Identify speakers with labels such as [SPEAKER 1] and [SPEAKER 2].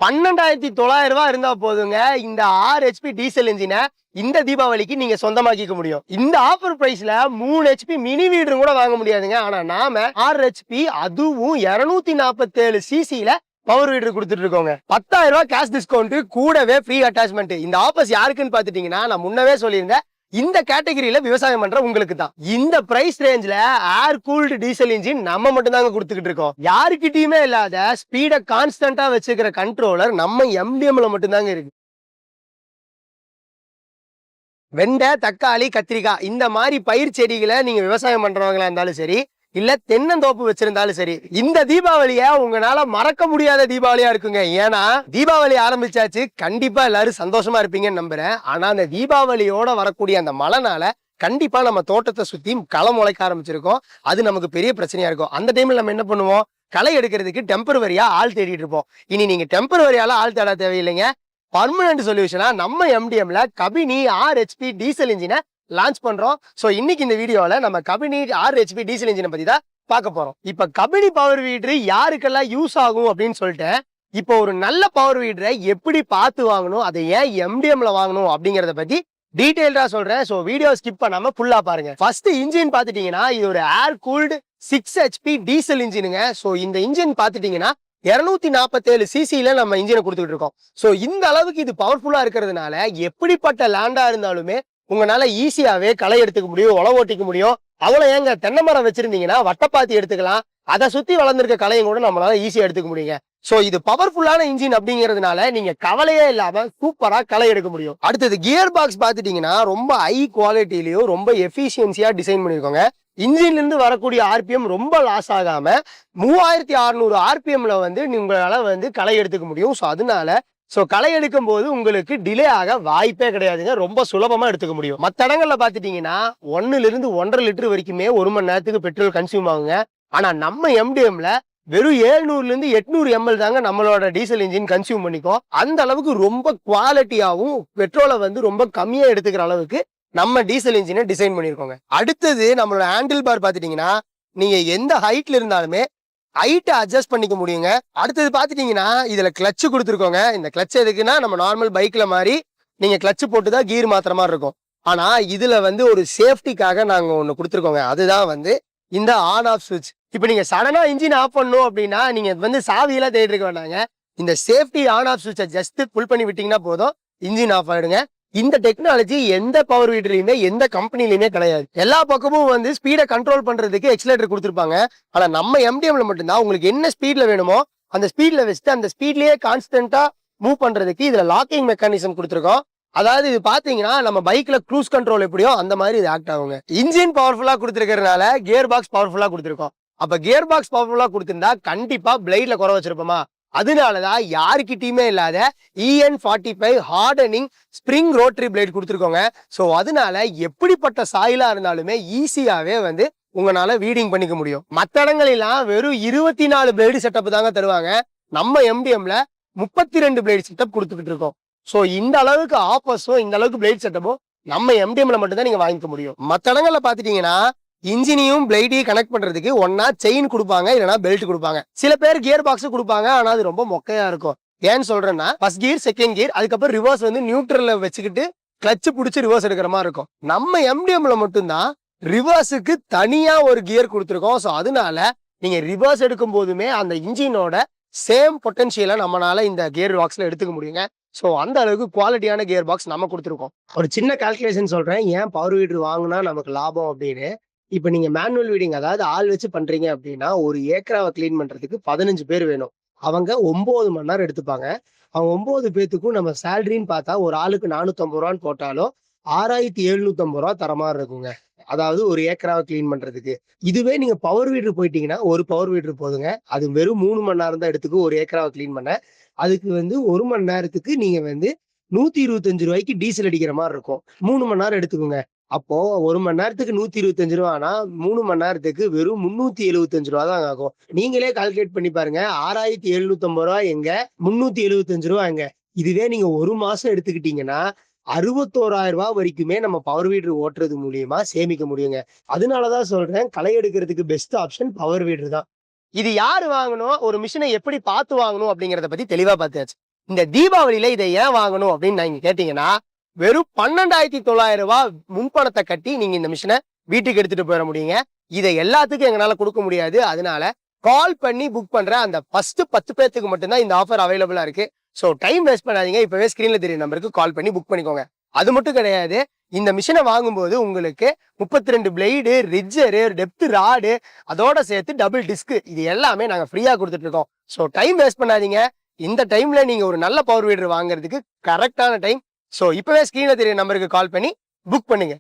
[SPEAKER 1] 12,900 இருந்தா போதுங்க இந்த 6 HP டீசல் இன்ஜினை இந்த தீபாவளிக்கு நீங்க சொந்தமாக்கிக்க முடியும். இந்த ஆஃபர் பிரைஸ்ல 3 HP மினி வீடு கூட வாங்க முடியாதுங்க. ஆனா நாம 6 HP அதுவும் 247 சிசில பவர் வீடர் கொடுத்துட்டு இருக்கோங்க. 10,000 கேஷ் டிஸ்கவுண்ட் கூடவே ஃப்ரீ அட்டாச்மெண்ட். இந்த ஆஃபர்ஸ் யாருக்குன்னு பாத்துட்டீங்கன்னா நான் முன்னவே சொல்லியிருந்தேன், இந்த கேட்டகரியில விவசாயம் பண்ற உங்களுக்கு தான். இந்த பிரைஸ் ரேஞ்ச்ல ஏர் கூல்டு டீசல் இன்ஜின் நம்ம மட்டும் தாங்க கொடுத்துக்கிட்டு இருக்கோம். யாருக்கிட்டயுமே இல்லாத ஸ்பீட கான்ஸ்டன்டா வச்சுக்கிற கண்ட்ரோலர் நம்ம MDMல மட்டும் தாங்க இருக்கு. வெண்டை, தக்காளி, கத்திரிக்காய் இந்த மாதிரி பயிர் செடிகளை நீங்க விவசாயம் பண்றவங்களா இருந்தாலும் சரி, இல்ல தென்னந்தோப்பு வச்சிருந்தாலும் சரி, இந்த தீபாவளிய உங்களால மறக்க முடியாத தீபாவளியா இருக்குங்க. ஏன்னா தீபாவளி ஆரம்பிச்சாச்சு, கண்டிப்பா எல்லாரும் சந்தோஷமா இருப்பீங்கன்னு நம்புறேன். ஆனா அந்த தீபாவளியோட வரக்கூடிய அந்த மழைனால கண்டிப்பா நம்ம தோட்டத்தை சுத்தி களை முளைக்க ஆரம்பிச்சிருக்கோம். அது நமக்கு பெரிய பிரச்சனையா இருக்கும். அந்த டைம்ல நம்ம என்ன பண்ணுவோம், களை எடுக்கிறதுக்கு டெம்பரவரியா ஆள் தேடிட்டு இருப்போம். இனி நீங்க டெம்பரவரியால ஆள் தேட தேவையில்லைங்க. பர்மனன்ட் சொல்யூஷனா நம்ம MDMல கபினி 6 HP டீசல் இன்ஜினை லான்ச் பண்றோம். சோ இன்னைக்கு இந்த வீடியோல நம்ம கபினி 6 HP டீசல் இன்ஜினை பத்தி தான் பார்க்க போறோம். இப்ப கபினி பவர் வீடர் யாருக்கெல்லாம் யூஸ் ஆகும் அப்படின்னு சொல்லிட்டு, இப்போ ஒரு நல்ல பவர் வீடரை எப்படி பார்த்து வாங்கணும், அதை ஏன் MDMல வாங்கணும் அப்படிங்கறத பத்தி டீடைல்டா சொல்றேன். சோ வீடியோ ஸ்கிப் பண்ணாம ஃபுல்லா பாருங்க. ஃபர்ஸ்ட் இன்ஜின் பாத்துட்டீங்கன்னா இது ஒரு ஏர் கூல்டு 6 HP டீசல் இன்ஜினுங்க. சோ இந்த இன்ஜின் பாத்துட்டீங்கன்னா 247 சிசில நம்ம இன்ஜினை கொடுத்துட்டு இருக்கோம். சோ இந்த அளவுக்கு இது பவர்ஃபுல்லா இருக்கிறதுனால எப்படிப்பட்ட லேண்டா இருந்தாலுமே உங்களால ஈஸியாவே களை எடுத்துக்க முடியும், உழவு ஓட்டிக்க முடியும். அவ்வளவு ஏங்க, தென்னை மரம் வச்சிருந்தீங்கன்னா வட்டப்பாத்தி எடுத்துக்கலாம், அதை சுத்தி வளர்ந்துருக்க களையும் கூட நம்மளால ஈஸியா எடுத்துக்க முடியுங்க. சோ இது பவர்ஃபுல்லான இன்ஜின் அப்படிங்கிறதுனால நீங்க கவலையே இல்லாம சூப்பரா களை எடுக்க முடியும். அடுத்தது கியர் பாக்ஸ் பாத்துட்டீங்கன்னா ரொம்ப ஹை குவாலிட்டிலயும் ரொம்ப எஃபிஷியன்சியா டிசைன் பண்ணிருக்கோங்க. இன்ஜின்ல இருந்து வரக்கூடிய RPM ரொம்ப லாஸ் ஆகாம 3600 RPMல உங்களால களை எடுத்துக்க முடியும். ஸோ அதனால களை எடுக்கும் போது உங்களுக்கு டிலே ஆக வாய்ப்பே கிடையாதுங்க. ரொம்ப சுலபமா எடுத்துக்க முடியும். மற்ற இடங்கள்ல பாத்துட்டீங்கன்னா 1 லிருந்து 1.5 லிட்டர் வரைக்குமே 1 மணி நேரத்துக்கு பெட்ரோல் கன்சியூம் ஆகுங்க. ஆனா நம்ம MDMல வெறும் 700 இருந்து 800 ml தாங்க நம்மளோட டீசல் இன்ஜின் கன்சியூம் பண்ணிக்கும். அந்த அளவுக்கு ரொம்ப குவாலிட்டியாவும் பெட்ரோலை ரொம்ப கம்மியா எடுத்துக்கிற அளவுக்கு நம்ம டீசல் இன்ஜினை டிசைன் பண்ணிருக்கோங்க. அடுத்தது நம்மளோட ஹேண்டில் பார் பாத்துட்டீங்கன்னா நீங்க எந்த ஹைட்ல இருந்தாலுமே ஹைட்டை அட்ஜஸ்ட் பண்ணிக்க முடியுங்க. அடுத்தது பாத்துட்டீங்கன்னா இதுல கிளட்ச் கொடுத்துருக்கோங்க. இந்த கிளட்ச் எதுக்குன்னா நம்ம நார்மல் பைக்ல மாதிரி நீங்க கிளட்ச் போட்டுதான் கீர் மாத்திர மாதிரி இருக்கும். ஆனா இதுல ஒரு சேஃப்டிக்காக நாங்க ஒண்ணு கொடுத்துருக்கோங்க. அதுதான் இந்த ஆன் ஆஃப் சுவிட்ச். இப்ப நீங்க சடனா இன்ஜின் ஆஃப் பண்ணணும் அப்படின்னா நீங்க சாவியெல்லாம் தேடி இருக்க வேண்டாங்க. இந்த சேஃப்டி ஆன் ஆஃப் சுவிட்சை ஜஸ்ட் புல் பண்ணி விட்டீங்கன்னா போதும், இன்ஜின் ஆஃப் ஆயிடுங்க. இந்த டெக்னாலஜி எந்த பவர் வீடர்லயுமே எந்த கம்பெனிலயுமே கிடையாது. எல்லா பக்கமும் ஸ்பீடை கண்ட்ரோல் பண்றதுக்கு எக்ஸலேட்டர் கொடுத்துருப்பாங்க. ஆனா நம்ம MDMல மட்டும்தான் உங்களுக்கு என்ன ஸ்பீட்ல வேணுமோ அந்த ஸ்பீட்ல வச்சுட்டு அந்த ஸ்பீட்லயே கான்ஸ்டன்டா மூவ் பண்றதுக்கு இதுல லாக்கிங் மெக்கானிசம் கொடுத்துருக்கோம். அதாவது இது பாத்தீங்கன்னா நம்ம பைக்ல க்ரூஸ் கண்ட்ரோல் எப்படியோ அந்த மாதிரி இது ஆக்ட் ஆகுங்க. இன்ஜின் பவர்ஃபுல்லா கொடுத்துருக்கறதுனால கியர் பாக்ஸ் பவர்ஃபுல்லா கொடுத்துருக்கோம். அப்ப கியர் பாக்ஸ் பவர்ஃபுல்லா கொடுத்திருந்தா கண்டிப்பா பிளேட்ல குறை வச்சிருப்போமா, அதனாலதான் யாருக்கிட்டயுமே இல்லாத EN45 hardening spring rotary blade கொடுத்துருக்கோங்க. சோ அதனால எப்படிப்பட்ட சாயிலா இருந்தாலுமே ஈஸியாவே உங்களால வீடிங் பண்ணிக்க முடியும். மற்ற இடங்களெல்லாம் வெறும் 24 பிளேடு செட்டப் தாங்க தருவாங்க. நம்ம MDMல 32 பிளேடு செட்டப் கொடுத்துக்கிட்டு இருக்கோம். சோ இந்த அளவுக்கு ஆஃபர்ஸும் இந்த அளவுக்கு பிளேட் செட்டப்பும் நம்ம MDMல மட்டும்தான் நீங்க வாங்கிக்க முடியும். மற்ற இடங்கள்ல பாத்துட்டீங்கன்னா இன்ஜினையும் பிளேடையும் கனெக்ட் பண்றதுக்கு ஒன்னா செயின் கொடுப்பாங்க, இல்லைன்னா பெல்ட் கொடுப்பாங்க. சில பேர் கியர் பாக்ஸ் கொடுப்பாங்க, ஆனா அது ரொம்ப மொக்கையா இருக்கும். ஏன்னு சொல்றேன்னா ஃபர்ஸ்ட் கியர், செகண்ட் கியர், அதுக்கப்புறம் ரிவர்ஸ் நியூட்ரல்ல வச்சுக்கிட்டு கிளட்ச் பிடிச்சி ரிவர்ஸ் எடுக்கிற மாதிரி இருக்கும். நம்ம MDMல மட்டும்தான் ரிவர்ஸுக்கு தனியா ஒரு கியர் கொடுத்துருக்கோம். ஸோ அதனால நீங்க ரிவர்ஸ் எடுக்கும் போதுமே அந்த இன்ஜினோட சேம் பொட்டன்ஷியலை நம்மளால இந்த கியர் பாக்ஸ்ல எடுத்துக்க முடியுங்க. ஸோ அந்த அளவுக்கு குவாலிட்டியான கியர் பாக்ஸ் நம்ம கொடுத்துருக்கோம். ஒரு சின்ன கால்குலேஷன் சொல்றேன், ஏன் பவர் வீடர் வாங்கினா நமக்கு லாபம் அப்படின்னு. இப்ப நீங்க மேனுவல் வீடிங், அதாவது ஆள் வச்சு பண்றீங்க அப்படின்னா ஒரு ஏக்கராவை கிளீன் பண்றதுக்கு 15 பேர் வேணும். அவங்க 9 மணி நேரம் எடுத்துப்பாங்க. அவங்க 9 பேத்துக்கும் நம்ம சேலரின்னு பார்த்தா ஒரு ஆளுக்கு 450 ரூபான்னு போட்டாலும் 6750 ரூபா தர மாதிரி இருக்குங்க. அதாவது ஒரு ஏக்கராவை கிளீன் பண்றதுக்கு. இதுவே நீங்க பவர் வீடர் போயிட்டீங்கன்னா ஒரு பவர் வீடர் போதுங்க. அது வெறும் 3 மணி நேரம் தான் எடுத்துக்கும் ஒரு ஏக்கராவை கிளீன் பண்ண. அதுக்கு 1 மணி நேரத்துக்கு நீங்க 125 ரூபாய்க்கு டீசல் அடிக்கிற மாதிரி இருக்கும். 3 மணி நேரம் எடுத்துக்கோங்க. அப்போ 1 மணி நேரத்துக்கு 125 ரூபானா 3 மணி நேரத்துக்கு வெறும் 375 ரூபா தான் ஆகும். நீங்களே கால்குலேட் பண்ணி பாருங்க, 6750 ரூபா எங்க, 375 ரூபா எங்க. இதுவே நீங்க ஒரு மாசம் எடுத்துக்கிட்டீங்கன்னா 61,000 ரூபாய் வரைக்குமே நம்ம பவர் வீடர் ஓட்டுறது மூலியமா சேமிக்க முடியுங்க. அதனாலதான் சொல்றேன், களை எடுக்கிறதுக்கு பெஸ்ட் ஆப்ஷன் பவர் வீடர் தான். இது யாரு வாங்கணும், ஒரு மிஷினை எப்படி பார்த்து வாங்கணும் அப்படிங்கறத பத்தி தெளிவா பார்த்தாச்சு. இந்த தீபாவளியில இதை ஏன் வாங்கணும் அப்படின்னு நீங்க கேட்டீங்கன்னா, வெறும் 12,900 ரூபாய் முன்பணத்தை கட்டி நீங்க இந்த மிஷினை வீட்டுக்கு எடுத்துட்டு போயிட முடியுங்க. இதை எல்லாத்துக்கும் எங்களால கொடுக்க முடியாது. அதனால கால் பண்ணி புக் பண்ற அந்த ஃபர்ஸ்ட் 10 பேத்துக்கு மட்டும்தான் இந்த ஆஃபர் அவைலபிளா இருக்கு. ஸோ டைம் வேஸ்ட் பண்ணாதீங்க. இப்பவே ஸ்கிரீன்ல தெரிய நம்பருக்கு கால் பண்ணி புக் பண்ணிக்கோங்க. அது மட்டும் கிடையாது, இந்த மிஷினை வாங்கும்போது உங்களுக்கு 32 பிளேடு, ரிட்ஜரு, டெப்த் ராடு, அதோட சேர்த்து டபுள் டிஸ்க் இது எல்லாமே நாங்க ஃப்ரீயா கொடுத்துட்டு இருக்கோம். ஸோ டைம் வேஸ்ட் பண்ணாதீங்க. இந்த டைம்ல நீங்க ஒரு நல்ல பவர் வீடர் வாங்குறதுக்கு கரெக்டான டைம். ஸோ இப்பவே ஸ்கிரீன்ல தெரிய நம்பருக்கு கால் பண்ணி புக் பண்ணுங்க.